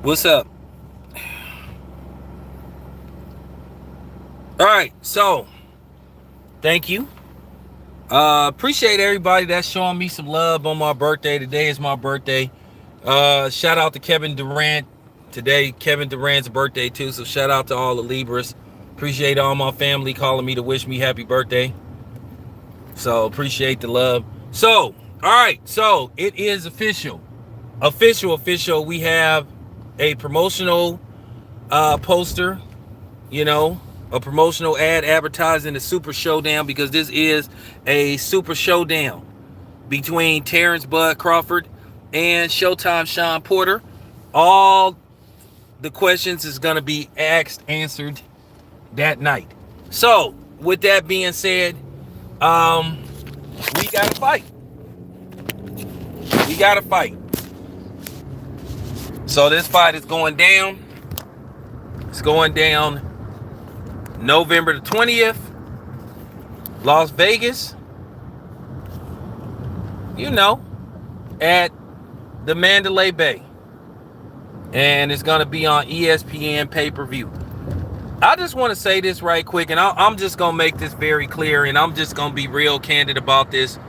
What's up? All right, so thank you. Appreciate everybody that's showing me some love on my birthday. Today is my birthday. Shout out to Kevin Durant. Today, Kevin Durant's birthday too. So shout out to all the Libras. Appreciate all my family calling me to wish me happy birthday. So appreciate the love. So, all right, so it is official. Official. We have a promotional poster, you know, a promotional ad advertising the Super Showdown, because this is a Super Showdown between Terrence Bud Crawford and Showtime Sean Porter. All the questions is going to be answered that night. So, with that being said, um, we got to fight. We got to fight. So, this fight is going down. It's going down November the 20th, Las Vegas, you know, at the Mandalay Bay. And it's going to be on ESPN pay-per-view. I just want to say this right quick, and I'm just going to make this very clear, and I'm just going to be real candid about this.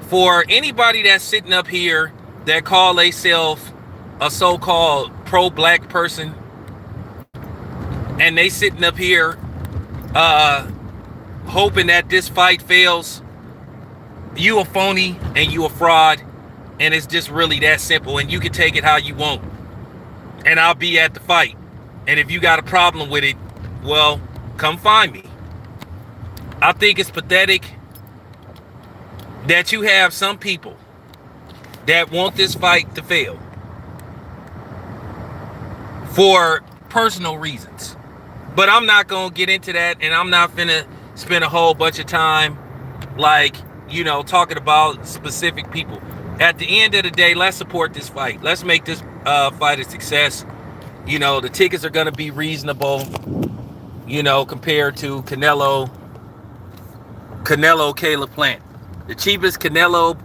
For anybody that's sitting up here that call themselves a so-called pro-black person, and they sitting up here hoping that this fight fails, you a phony and you a fraud, and it's just really that simple, and you can take it how you want. And I'll be at the fight. And if you got a problem with it, well, come find me. I think it's pathetic that you have some people that want this fight to fail for personal reasons. But I'm not going to get into that, and I'm not finna spend a whole bunch of time, like, you know, talking about specific people. At the end of the day, let's support this fight. Let's make this fight a success. You know, the tickets are going to be reasonable, you know, compared to Canelo Caleb Plant. The cheapest Canelo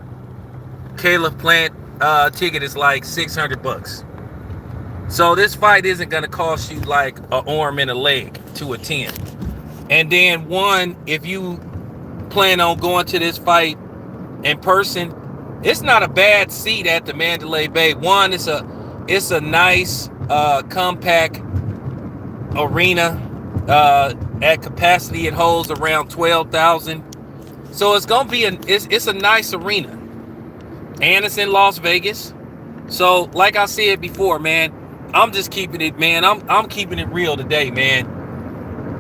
Caleb Plant ticket is like $600. So this fight isn't going to cost you like an arm and a leg to attend. And then one, if you plan on going to this fight in person, it's not a bad seat at the Mandalay Bay. One, it's a nice compact arena. At capacity, it holds around 12,000. So it's gonna be it's a nice arena, and it's in Las Vegas. So, like I said before, man, I'm just keeping it, man. I'm keeping it real today, man.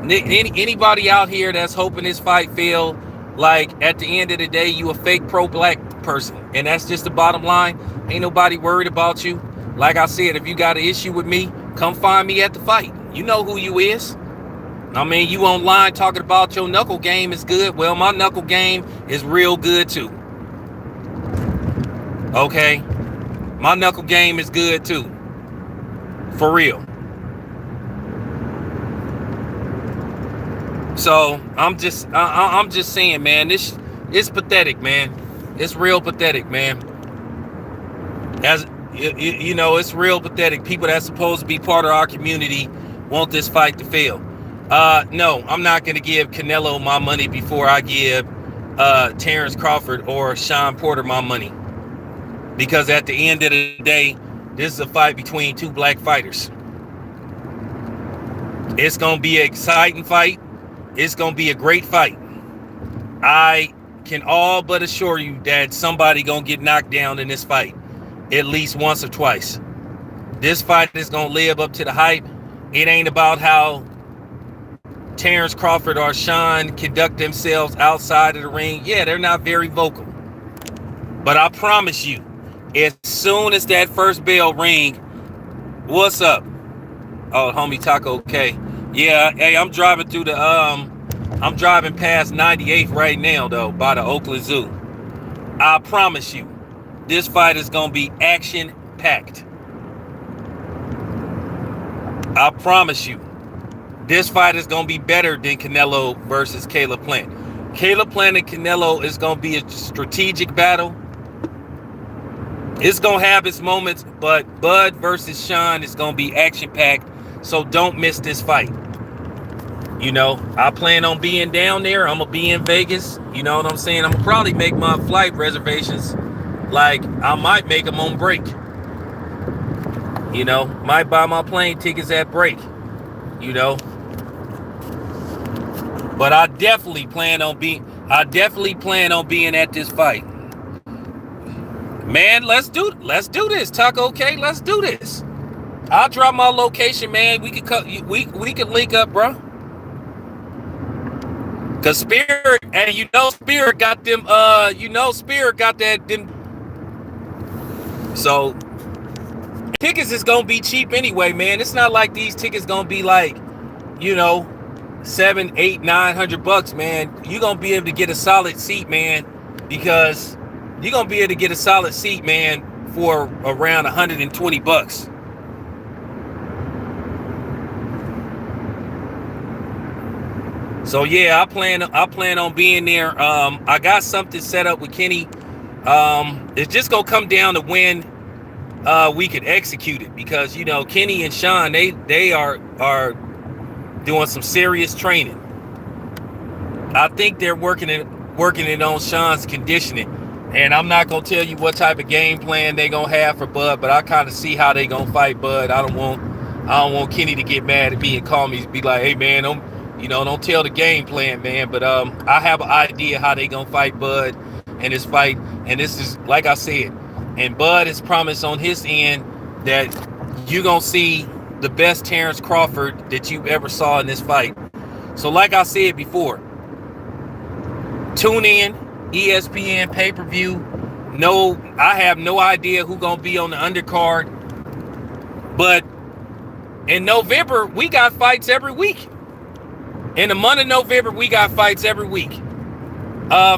Anybody out here that's hoping this fight fail, like, at the end of the day, you a fake pro-black person, and that's just the bottom line. Ain't nobody worried about you. Like I said, if you got an issue with me, come find me at the fight. You know who you is. I mean, you online talking about your knuckle game is good. Well, my knuckle game is real good too. Okay? My knuckle game is good too. For real. So I'm just saying, man, this it's pathetic, man. It's real pathetic, man. As you know, it's real pathetic. People that's supposed to be part of our community want this fight to fail. No, I'm not going to give Canelo my money before I give Terrence Crawford or Sean Porter my money. Because at the end of the day, this is a fight between two black fighters. It's going to be an exciting fight. It's going to be a great fight. I can all but assure you that somebody going to get knocked down in this fight at least once or twice. This fight is going to live up to the hype. It ain't about how Terrence Crawford or Sean conduct themselves outside of the ring. Yeah, they're not very vocal. But I promise you, as soon as that first bell ring, what's up? Oh, homie Taco K. Yeah, hey, I'm driving past 98th right now, though, by the Oakland Zoo. I promise you, this fight is going to be action-packed. I promise you. This fight is going to be better than Canelo versus Caleb Plant. Caleb Plant and Canelo is going to be a strategic battle. It's gonna have its moments, but Bud versus Sean is gonna be action packed. So don't miss this fight. You know, I plan on being down there. I'm gonna be in Vegas. You know what I'm saying? I'm gonna probably make my flight reservations. Like I might make them on break. You know, might buy my plane tickets at break. You know, but I definitely plan on being at this fight. Man, let's do this, Taco K. Let's do this. I'll drop my location, man. We could link up, bro. Cause Spirit, and Spirit got them. Spirit got them. So tickets is gonna be cheap anyway, man. It's not like these tickets gonna be like, $700, $800, $900, man. You're gonna be able to get a solid seat, man, because you're gonna be able to get a solid seat, man, for around $120. So yeah, I plan on being there. I got something set up with Kenny. It's just gonna come down to when we could execute it, because Kenny and Sean, they are doing some serious training. I think they're working it on Sean's conditioning. And I'm not gonna tell you what type of game plan they gonna have for Bud, but I kind of see how they gonna fight Bud. I don't want Kenny to get mad at me and call me, be like, "Hey man, don't tell the game plan, man." But I have an idea how they gonna fight Bud in this fight, and this is like I said, and Bud has promised on his end that you gonna see the best Terrence Crawford that you ever saw in this fight. So like I said before, tune in. ESPN pay-per-view. No, I have no idea who's gonna be on the undercard. But in November, we got fights every week. In the month of November, we got fights every week.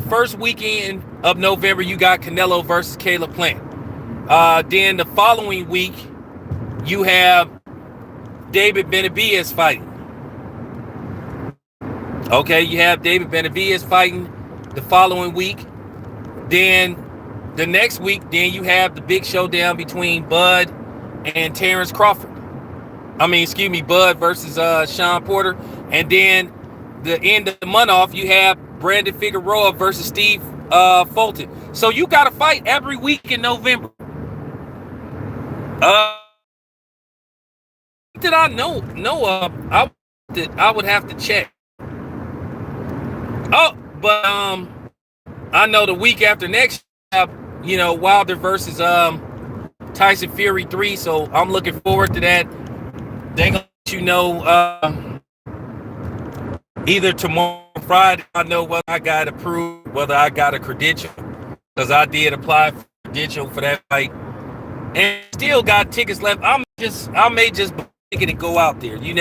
First weekend of November, you got Canelo versus Caleb Plant. Then the following week, you have David Benavidez fighting. Okay, you have David Benavidez fighting the following week. Then the next week, then you have the big showdown between Bud and Terrence Crawford. Bud versus Sean Porter. And then the end of the month off, you have Brandon Figueroa versus Steve Fulton. So you got to fight every week in November. Did I know of? I would have to check. Oh, but I know the week after next, Wilder versus Tyson Fury 3. So I'm looking forward to that. They gonna let you know either tomorrow or Friday. I know whether I got approved, whether I got a credential, because I did apply for a credential for that fight, and still got tickets left. I may just ticket and go out there. You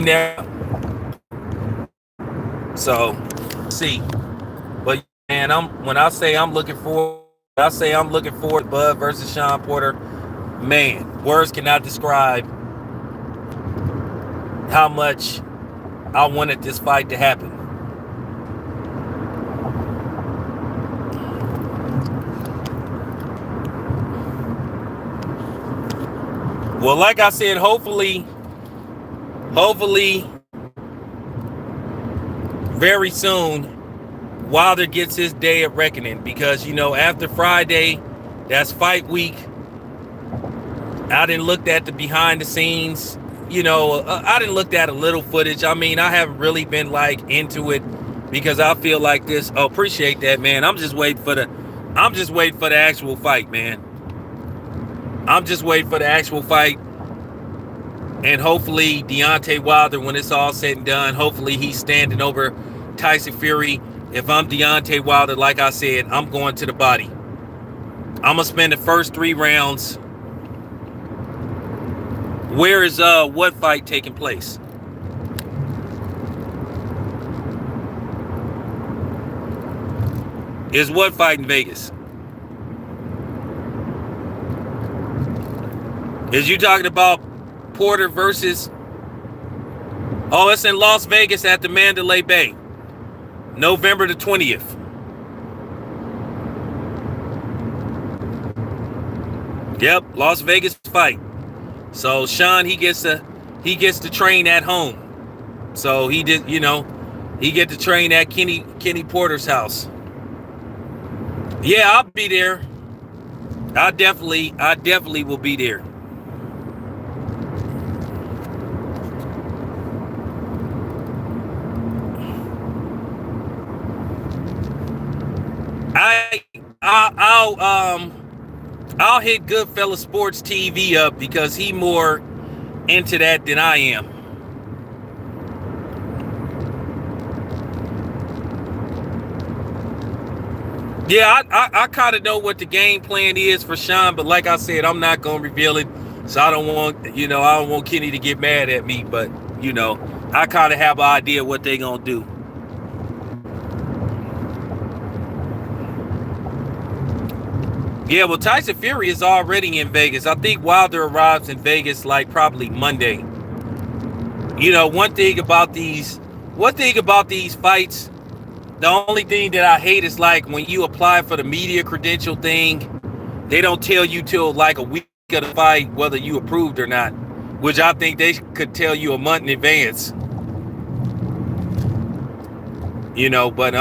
never. So see, but man, when I say I'm looking forward to Bud versus Sean Porter. Man, words cannot describe how much I wanted this fight to happen. Well, like I said, hopefully very soon Wilder gets his day of reckoning, because after Friday, that's fight week. I didn't look at the behind the scenes, I didn't look at a little footage. I haven't really been into it, because I feel like this. Oh, appreciate that, man. I'm just waiting for the actual fight, man. I'm just waiting for the actual fight. And hopefully Deontay Wilder, when it's all said and done, hopefully he's standing over Tyson Fury. If I'm Deontay Wilder, like I said, I'm going to the body. I'm going to spend the first 3 rounds. Where is what fight taking place? Is what fight in Vegas? Is you talking about Porter versus? Oh, it's in Las Vegas at the Mandalay Bay, November the 20th. Yep, Las Vegas fight. So Sean, he gets to train at home. So he did, he get to train at Kenny Porter's house. Yeah, I'll be there. I definitely will be there. I'll hit Goodfella Sports TV up because he more into that than I am. Yeah, I kind of know what the game plan is for Sean, but like I said, I'm not gonna reveal it. So I don't want Kenny to get mad at me, but I kind of have an idea what they gonna do. Yeah, well, Tyson Fury is already in Vegas. I think Wilder arrives in Vegas like probably Monday. One thing about these fights, the only thing that I hate is like when you apply for the media credential thing, they don't tell you till like a week of the fight whether you approved or not, which I think they could tell you a month in advance. But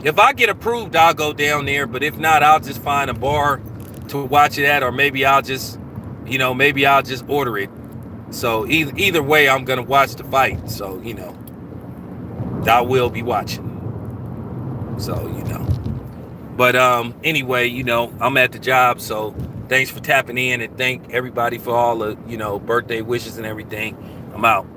if I get approved, I'll go down there. But if not, I'll just find a bar to watch it at, or maybe I'll just order it. So either way, I'm gonna watch the fight. So I will be watching. So but anyway, I'm at the job. So thanks for tapping in, and thank everybody for all the birthday wishes and everything. I'm out.